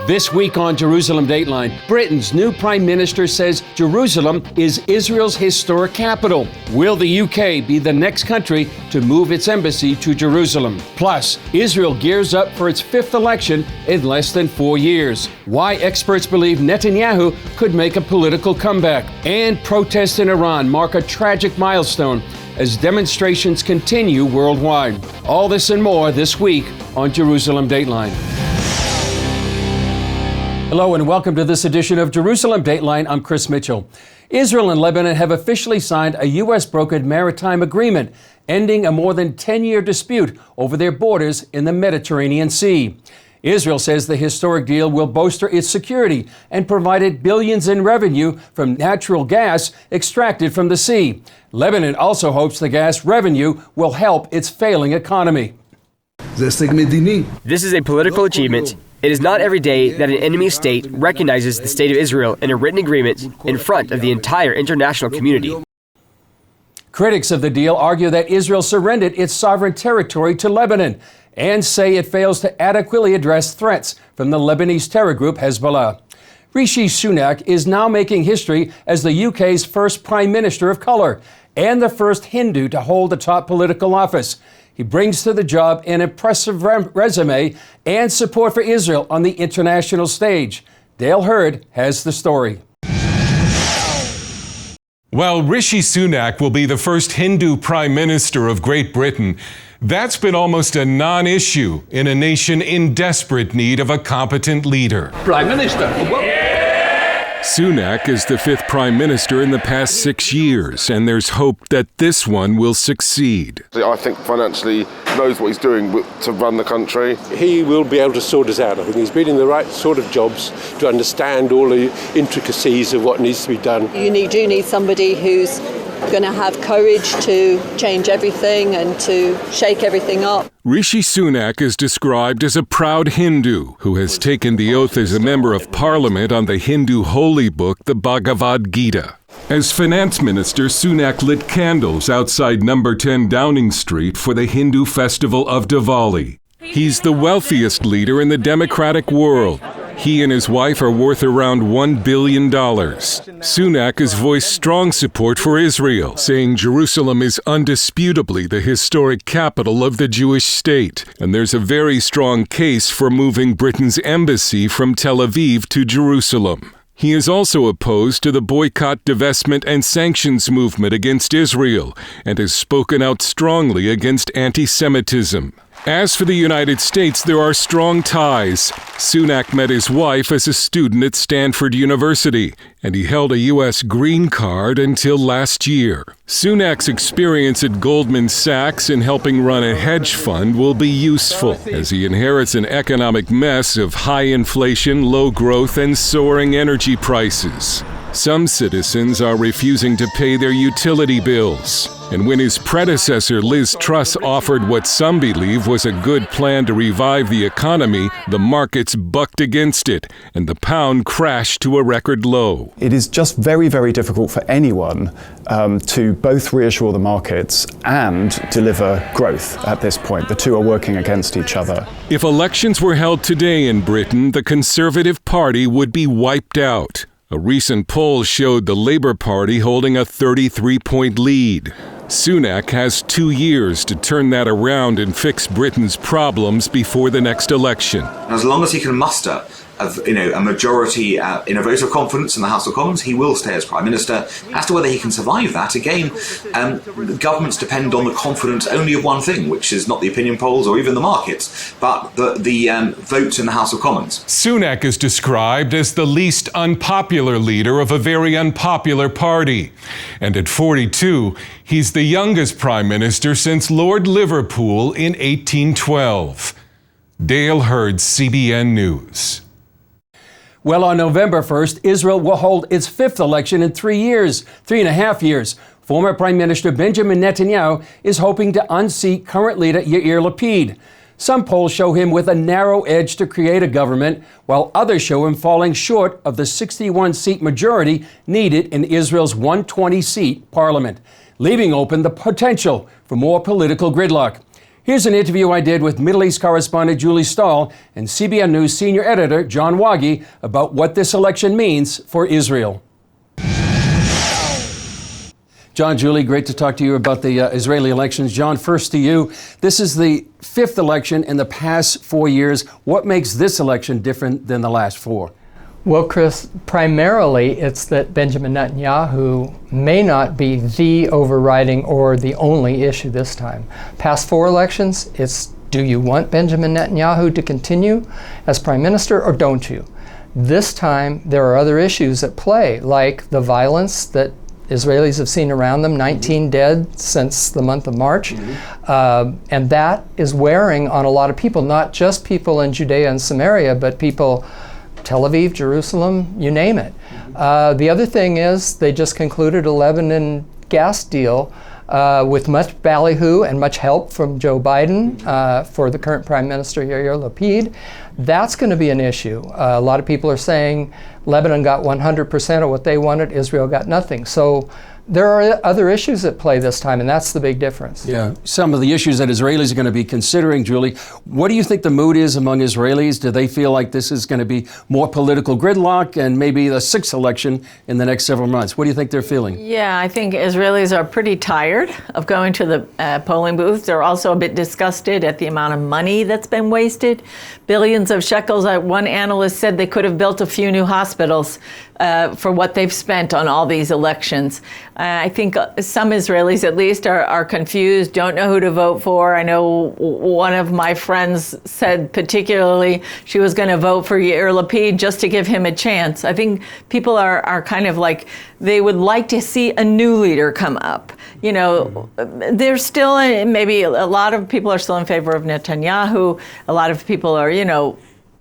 This week on Jerusalem Dateline, Britain's new Prime Minister says Jerusalem is Israel's historic capital. Will the UK be the next country to move its embassy to Jerusalem? Plus, Israel gears up for its fifth election in less than 4 years. Why experts believe Netanyahu could make a political comeback. And protests in Iran mark a tragic milestone as demonstrations continue worldwide. All this and more this week on Jerusalem Dateline. Hello and welcome to this edition of Jerusalem Dateline. I'm Chris Mitchell. Israel and Lebanon have officially signed a U.S.-brokered maritime agreement, ending a more than 10-year dispute over their borders in the Mediterranean Sea. Israel says the historic deal will bolster its security and provide it billions in revenue from natural gas extracted from the sea. Lebanon also hopes the gas revenue will help its failing economy. This is a political achievement. It is not every day that an enemy state recognizes the State of Israel in a written agreement in front of the entire international community. Critics of the deal argue that Israel surrendered its sovereign territory to Lebanon and say it fails to adequately address threats from the Lebanese terror group Hezbollah. Rishi Sunak is now making history as the UK's first Prime Minister of color and the first Hindu to hold a top political office. He brings to the job an impressive resume and support for Israel on the international stage. Dale Hurd has the story. While Rishi Sunak will be the first Hindu Prime Minister of Great Britain, that's been almost a non-issue in a nation in desperate need of a competent leader. Prime Minister. Sunak is the fifth Prime Minister in the past 6 years, and there's hope that this one will succeed. I think financially knows what he's doing to run the country. He will be able to sort us out. I think he's been in the right sort of jobs to understand all the intricacies of what needs to be done. You do need somebody who's going to have courage to change everything and to shake everything up. Rishi Sunak is described as a proud Hindu who has taken the oath as a member of parliament on the Hindu holy book, the Bhagavad Gita. As finance minister, Sunak lit candles outside number 10 Downing Street for the Hindu festival of Diwali. He's the wealthiest leader in the democratic world. He and his wife are worth around $1 billion. Sunak has voiced strong support for Israel, saying Jerusalem is undisputably the historic capital of the Jewish state, and there's a very strong case for moving Britain's embassy from Tel Aviv to Jerusalem. He is also opposed to the boycott, divestment, and sanctions movement against Israel, and has spoken out strongly against anti-Semitism. As for the United States, there are strong ties. Sunak met his wife as a student at Stanford University, and he held a U.S. green card until last year. Sunak's experience at Goldman Sachs in helping run a hedge fund will be useful, as he inherits an economic mess of high inflation, low growth, and soaring energy prices. Some citizens are refusing to pay their utility bills. And when his predecessor Liz Truss offered what some believe was a good plan to revive the economy, the markets bucked against it, and the pound crashed to a record low. It is just very, very difficult for anyone to both reassure the markets and deliver growth at this point. The two are working against each other. If elections were held today in Britain, the Conservative Party would be wiped out. A recent poll showed the Labour Party holding a 33-point lead. Sunak has 2 years to turn that around and fix Britain's problems before the next election. As long as he can muster a majority in a vote of confidence in the House of Commons, he will stay as Prime Minister. As to whether he can survive that, again, governments depend on the confidence only of one thing, which is not the opinion polls or even the markets, but the votes in the House of Commons. Sunak is described as the least unpopular leader of a very unpopular party. And at 42, he's the youngest Prime Minister since Lord Liverpool in 1812. Dale Hurd, CBN News. Well, on November 1st, Israel will hold its fifth election in 3.5 years. Former Prime Minister Benjamin Netanyahu is hoping to unseat current leader Yair Lapid. Some polls show him with a narrow edge to create a government, while others show him falling short of the 61-seat majority needed in Israel's 120-seat parliament, leaving open the potential for more political gridlock. Here's an interview I did with Middle East correspondent Julie Stahl and CBN News senior editor John Wagi about what this election means for Israel. John, Julie, great to talk to you about the Israeli elections. John, first to you. This is the fifth election in the past 4 years. What makes this election different than the last four? Well, Chris, primarily it's that Benjamin Netanyahu may not be the overriding or the only issue this time. Past four elections, it's do you want Benjamin Netanyahu to continue as prime minister or don't you? This time there are other issues at play, like the violence that Israelis have seen around them, 19 dead since the month of March. And that is wearing on a lot of people, not just people in Judea and Samaria, but people Tel Aviv, Jerusalem, you name it. The other thing is they just concluded a Lebanon gas deal with much ballyhoo and much help from Joe Biden for the current Prime Minister Yair Lapid. That's going to be an issue. A lot of people are saying Lebanon got 100% of what they wanted, Israel got nothing. So there are other issues at play this time, and that's the big difference. Yeah, some of the issues that Israelis are going to be considering, Julie. What do you think the mood is among Israelis? Do they feel like this is going to be more political gridlock and maybe the sixth election in the next several months? What do you think they're feeling? Yeah, I think Israelis are pretty tired of going to the polling booths. They're also a bit disgusted at the amount of money that's been wasted. Billions of shekels. One analyst said they could have built a few new hospitals for what they've spent on all these elections. I think some Israelis at least are confused, don't know who to vote for. I know one of my friends said particularly she was going to vote for Yair Lapid just to give him a chance. I think people are kind of like, they would like to see a new leader come up. You know, there's still, maybe a lot of people are still in favor of Netanyahu. A lot of people are, you know,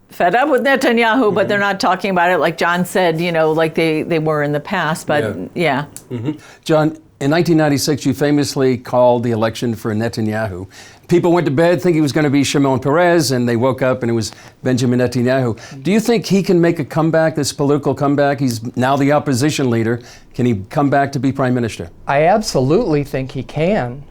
fed up with Netanyahu, but they're not talking about it like John said, you know, like they were in the past. But yeah. John, in 1996, you famously called the election for Netanyahu. People went to bed thinking it was going to be Shimon Peres, and they woke up and it was Benjamin Netanyahu. Do you think he can make a comeback, this political comeback? He's now the opposition leader. Can he come back to be prime minister? I absolutely think he can.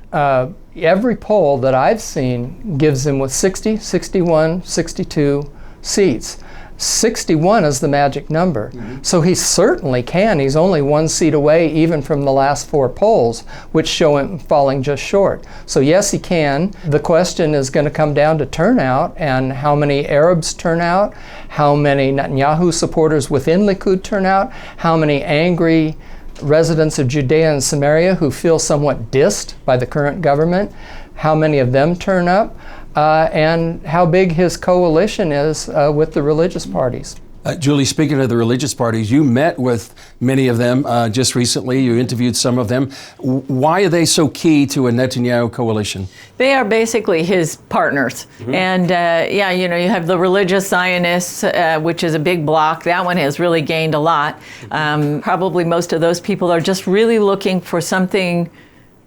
Every poll that I've seen gives him with 60, 61, 62 seats. 61 is the magic number. So he certainly can. He's only one seat away even from the last four polls, which show him falling just short. So yes, he can. The question is going to come down to turnout and how many Arabs turn out, how many Netanyahu supporters within Likud turn out, how many angry residents of Judea and Samaria who feel somewhat dissed by the current government, how many of them turn up, and how big his coalition is with the religious parties. Julie, speaking of the religious parties, you met with many of them just recently. You interviewed some of them. Why are they so key to a Netanyahu coalition? They are basically his partners. And yeah, you know, you have the religious Zionists, which is a big block. That one has really gained a lot. Probably most of those people are just really looking for something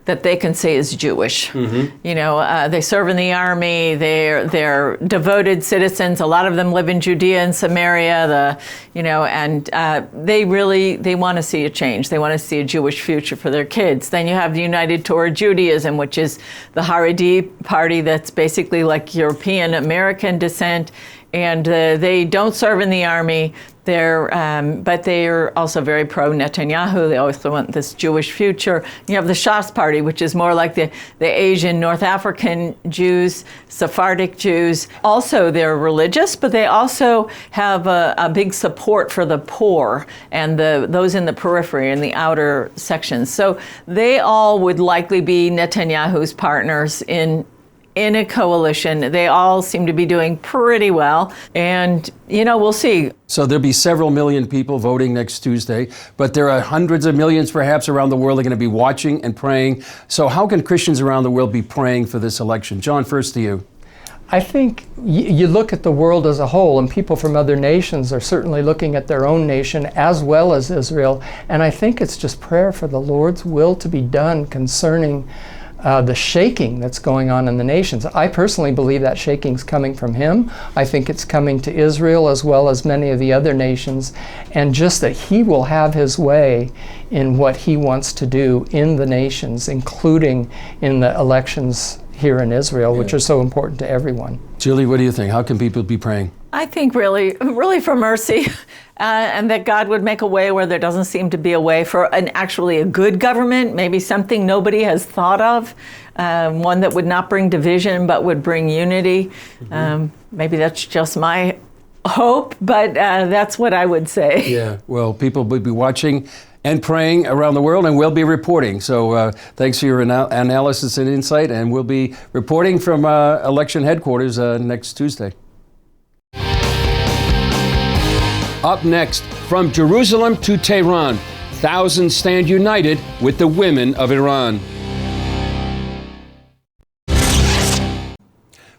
that they can say is Jewish. You know, they serve in the army, they're devoted citizens. A lot of them live in Judea and Samaria, and they want to see a change. They want to see a Jewish future for their kids. Then you have the United Torah Judaism, which is the Haredi party that's basically like European American descent. And they don't serve in the army. But they are also very pro-Netanyahu. They also want this Jewish future. You have the Shas party, which is more like the Asian, North African Jews, Sephardic Jews. Also, they're religious, but they also have a big support for the poor and those in the periphery, in the outer sections. So they all would likely be Netanyahu's partners in a coalition. They all seem to be doing pretty well. And, you know, we'll see. So there'll be several million people voting next Tuesday, but there are hundreds of millions perhaps around the world that are going to be watching and praying. So how can Christians around the world be praying for this election? John, first to you. I think you look at the world as a whole, and people from other nations are certainly looking at their own nation as well as Israel. And I think it's just prayer for the Lord's will to be done concerning the shaking that's going on in the nations. I personally believe that shaking's coming from him. I think it's coming to Israel as well as many of the other nations, and just that he will have his way in what he wants to do in the nations, including in the elections here in Israel, which are so important to everyone. Julie, what do you think? How can people be praying? I think really for mercy, and that God would make a way where there doesn't seem to be a way, for actually a good government, maybe something nobody has thought of, one that would not bring division but would bring unity. Maybe that's just my hope, but that's what I would say. Yeah, well, people will be watching and praying around the world, and we'll be reporting. So thanks for your analysis and insight, and we'll be reporting from election headquarters next Tuesday. Up next, from Jerusalem to Tehran, thousands stand united with the women of Iran.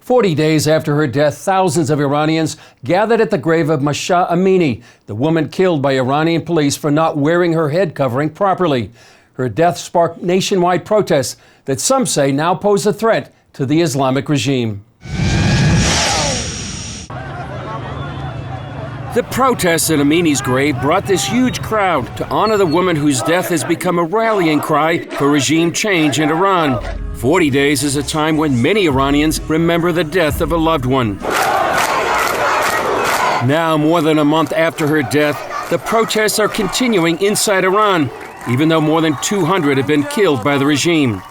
40 days after her death, thousands of Iranians gathered at the grave of Mahsa Amini, the woman killed by Iranian police for not wearing her head covering properly. Her death sparked nationwide protests that some say now pose a threat to the Islamic regime. The protests at Amini's grave brought this huge crowd to honor the woman whose death has become a rallying cry for regime change in Iran. 40 days is a time when many Iranians remember the death of a loved one. Now, more than a month after her death, the protests are continuing inside Iran, even though more than 200 have been killed by the regime.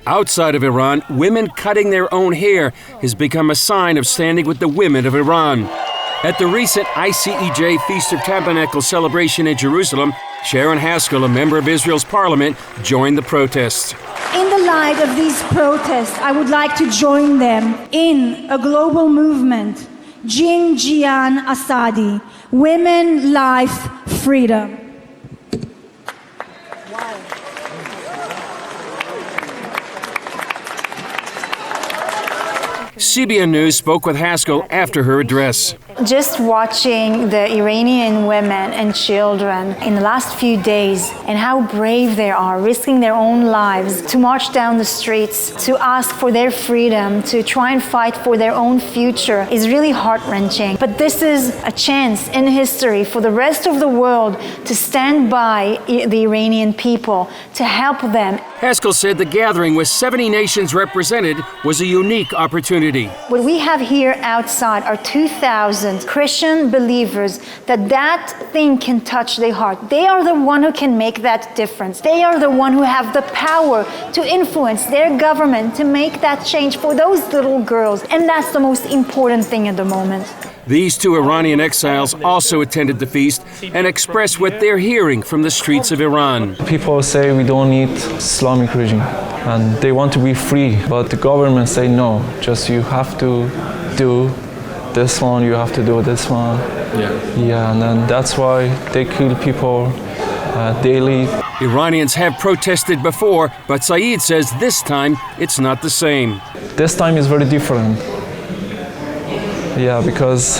Outside of Iran, women cutting their own hair has become a sign of standing with the women of Iran. At the recent ICEJ Feast of Tabernacles celebration in Jerusalem, Sharon Haskell, a member of Israel's parliament, joined the protests. In the light of these protests, I would like to join them in a global movement, Jin Jian Asadi, Women, Life, Freedom. CBN News spoke with Haskell after her address. Just watching the Iranian women and children in the last few days and how brave they are, risking their own lives to march down the streets, to ask for their freedom, to try and fight for their own future is really heart-wrenching. But this is a chance in history for the rest of the world to stand by the Iranian people, to help them. Haskell said the gathering with 70 nations represented was a unique opportunity. What we have here outside are 2,000 Christian believers that thing can touch their heart. They are the one who can make that difference. They are the one who have the power to influence their government to make that change for those little girls. And that's the most important thing at the moment. These two Iranian exiles also attended the feast and expressed what they're hearing from the streets of Iran. People say we don't need Islamic regime and they want to be free, but the government say no, just you have to do this one, you have to do this one. Yeah, and then that's why they kill people daily. Iranians have protested before, but Saeed says this time it's not the same. This time is very different. Yeah, because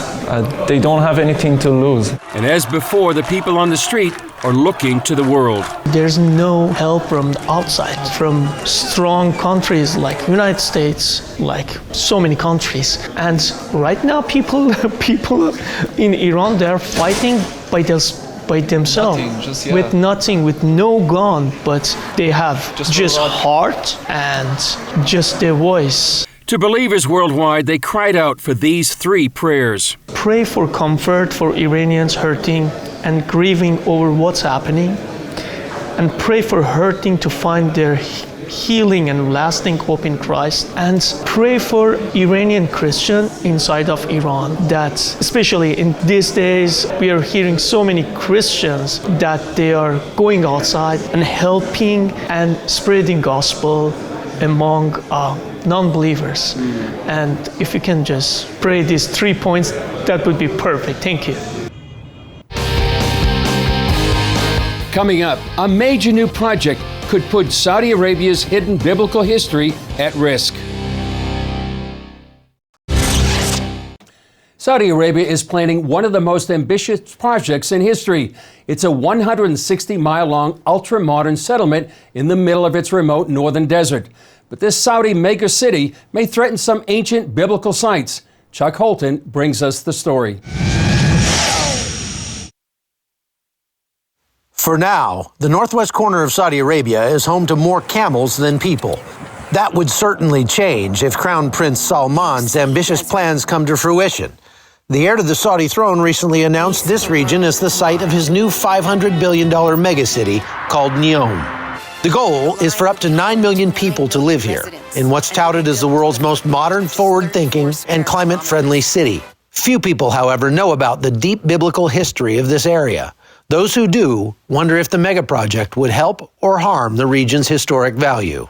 they don't have anything to lose. And as before, the people on the street are looking to the world. There's no help from the outside, from strong countries like the United States, like so many countries. And right now, people in Iran, they're fighting by themselves, with nothing, with no gun, but they have just heart and just their voice. To believers worldwide, they cried out for these three prayers. Pray for comfort for Iranians hurting and grieving over what's happening, and pray for hurting to find their healing and lasting hope in Christ, and pray for Iranian Christian inside of Iran, that especially in these days we are hearing so many Christians that they are going outside and helping and spreading gospel among non-believers. And if you can just pray these 3 points, that would be perfect. Thank you. Coming up, a major new project could put Saudi Arabia's hidden biblical history at risk. Saudi Arabia is planning one of the most ambitious projects in history. It's a 160-mile-long, ultra-modern settlement in the middle of its remote northern desert. But this Saudi mega city may threaten some ancient biblical sites. Chuck Holton brings us the story. For now, the northwest corner of Saudi Arabia is home to more camels than people. That would certainly change if Crown Prince Salman's ambitious plans come to fruition. The heir to the Saudi throne recently announced this region as the site of his new $500 billion megacity called Noul. The goal is for up to 9 million people to live here, in what's touted as the world's most modern, forward-thinking, and climate-friendly city. Few people, however, know about the deep biblical history of this area. Those who do wonder if the megaproject would help or harm the region's historic value.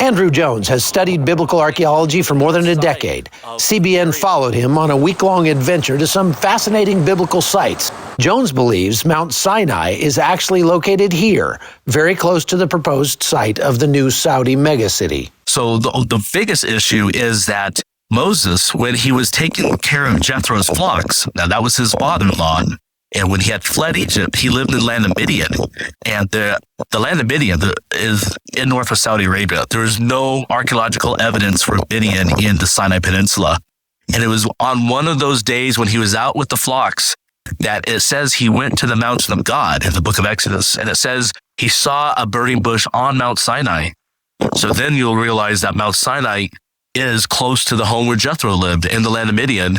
Andrew Jones has studied biblical archaeology for more than a decade. CBN followed him on a week-long adventure to some fascinating biblical sites. Jones believes Mount Sinai is actually located here, very close to the proposed site of the new Saudi megacity. So the biggest issue is that Moses, when he was taking care of Jethro's flocks, now that was his father-in-law, and when he had fled Egypt, he lived in the land of Midian. And the land of Midian is in north of Saudi Arabia. There is no archaeological evidence for Midian in the Sinai Peninsula. And it was on one of those days when he was out with the flocks that it says he went to the mountain of God in the book of Exodus. And it says he saw a burning bush on Mount Sinai. So then you'll realize that Mount Sinai is close to the home where Jethro lived in the land of Midian.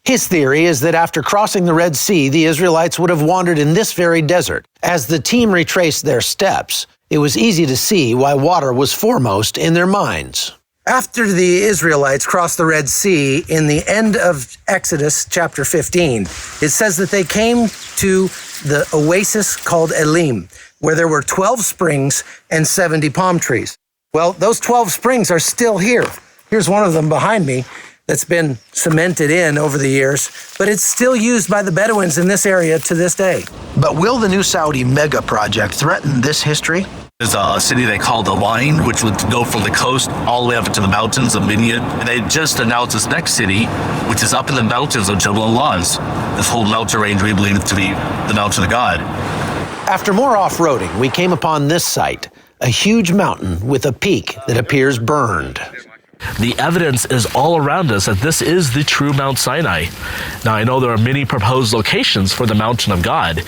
His theory is that after crossing the Red Sea, the Israelites would have wandered in this very desert. As the team retraced their steps, it was easy to see why water was foremost in their minds. After the Israelites crossed the Red Sea in the end of Exodus chapter 15, it says that they came to the oasis called Elim, where there were 12 springs and 70 palm trees. Well, those 12 springs are still here. Here's one of them behind me that's been cemented in over the years, but it's still used by the Bedouins in this area to this day. But will the new Saudi mega project threaten this history? There's a city they call the Line, which would go from the coast all the way up to the mountains of Midian. And they just announced this next city, which is up in the mountains of Jebel al-Lawz. This whole mountain range we believe to be the mountain of God. After more off-roading, we came upon this site, a huge mountain with a peak that appears burned. The evidence is all around us that this is the true Mount Sinai. Now, I know there are many proposed locations for the mountain of God,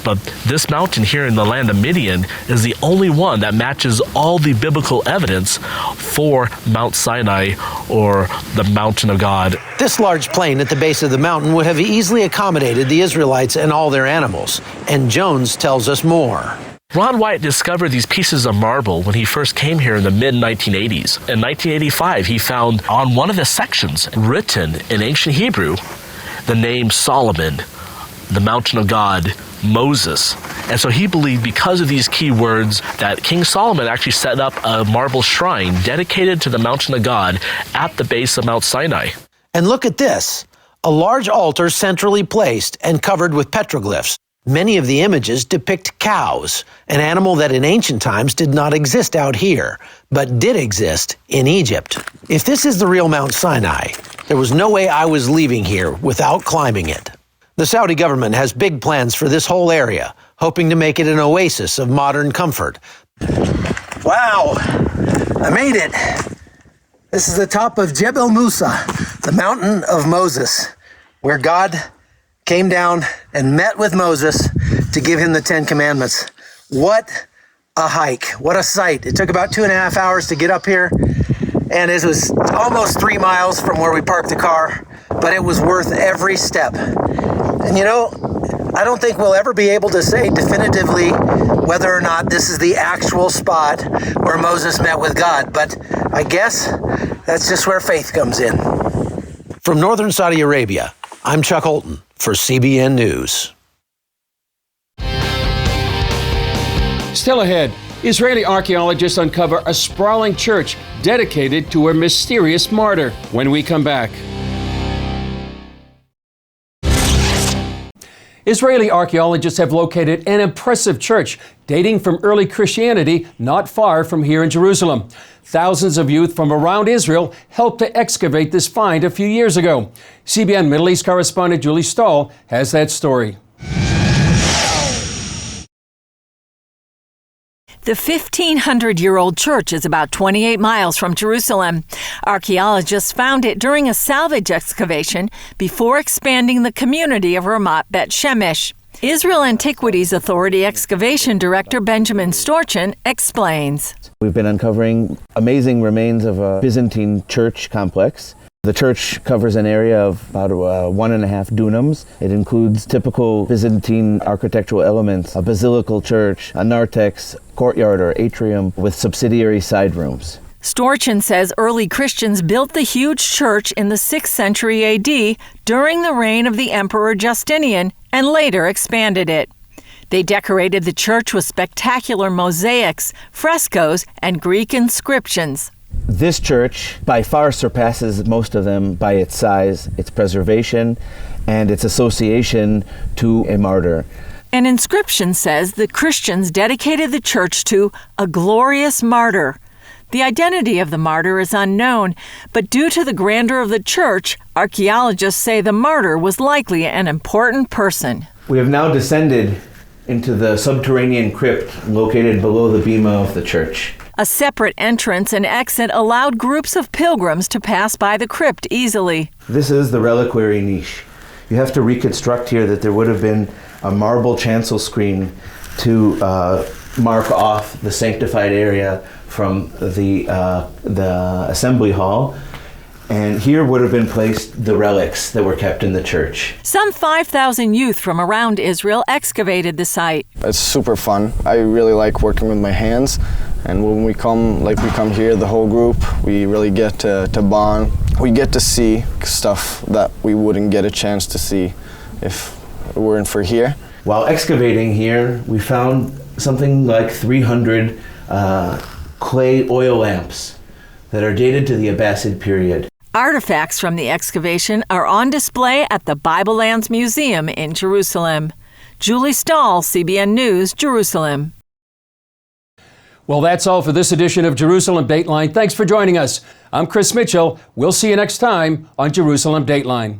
but this mountain here in the land of Midian is the only one that matches all the biblical evidence for Mount Sinai or the mountain of God. This large plain at the base of the mountain would have easily accommodated the Israelites and all their animals, and Jones tells us more. Ron White discovered these pieces of marble when he first came here in the mid-1980s. In 1985, he found on one of the sections, written in ancient Hebrew, the name Solomon, the mountain of God, Moses. And so he believed because of these key words that King Solomon actually set up a marble shrine dedicated to the mountain of God at the base of Mount Sinai. And look at this, a large altar centrally placed and covered with petroglyphs. Many of the images depict cows, an animal that in ancient times did not exist out here, but did exist in Egypt. If this is the real Mount Sinai, there was no way I was leaving here without climbing it. The Saudi government has big plans for this whole area, hoping to make it an oasis of modern comfort. Wow, I made it. This is the top of Jebel Musa, the mountain of Moses, where God came down and met with Moses to give him the 10 Commandments. What a hike. What a sight. It took about 2.5 hours to get up here, and it was almost 3 miles from where we parked the car, but it was worth every step. And you know, I don't think we'll ever be able to say definitively whether or not this is the actual spot where Moses met with God, but I guess that's just where faith comes in. From northern Saudi Arabia, I'm Chuck Holton for CBN News. Still ahead, Israeli archaeologists uncover a sprawling church dedicated to a mysterious martyr when we come back. Israeli archaeologists have located an impressive church dating from early Christianity not far from here in Jerusalem. Thousands of youth from around Israel helped to excavate this find a few years ago. CBN Middle East correspondent Julie Stahl has that story. The 1,500-year-old church is about 28 miles from Jerusalem. Archaeologists found it during a salvage excavation before expanding the community of Ramat Bet Shemesh. Israel Antiquities Authority Excavation Director Benjamin Storchin explains. We've been uncovering amazing remains of a Byzantine church complex. The church covers an area of about 1.5 dunams. It includes typical Byzantine architectural elements, a basilical church, a narthex, courtyard or atrium with subsidiary side rooms. Storchin says early Christians built the huge church in the 6th century AD during the reign of the Emperor Justinian and later expanded it. They decorated the church with spectacular mosaics, frescoes, and Greek inscriptions. This church by far surpasses most of them by its size, its preservation, and its association to a martyr. An inscription says the Christians dedicated the church to a glorious martyr. The identity of the martyr is unknown, but due to the grandeur of the church, archaeologists say the martyr was likely an important person. We have now descended into the subterranean crypt located below the bema of the church. A separate entrance and exit allowed groups of pilgrims to pass by the crypt easily. This is the reliquary niche. You have to reconstruct here that there would have been a marble chancel screen to mark off the sanctified area from the assembly hall, and here would have been placed the relics that were kept in the church. Some 5,000 youth from around Israel excavated the site. It's super fun. I really like working with my hands, and when we come here, the whole group, we really get to bond. We get to see stuff that we wouldn't get a chance to see if it weren't for here. While excavating here, we found something like 300 clay oil lamps that are dated to the Abbasid period. Artifacts from the excavation are on display at the Bible Lands Museum in Jerusalem. Julie Stahl, CBN News, Jerusalem. Well, that's all for this edition of Jerusalem Dateline. Thanks for joining us. I'm Chris Mitchell. We'll see you next time on Jerusalem Dateline.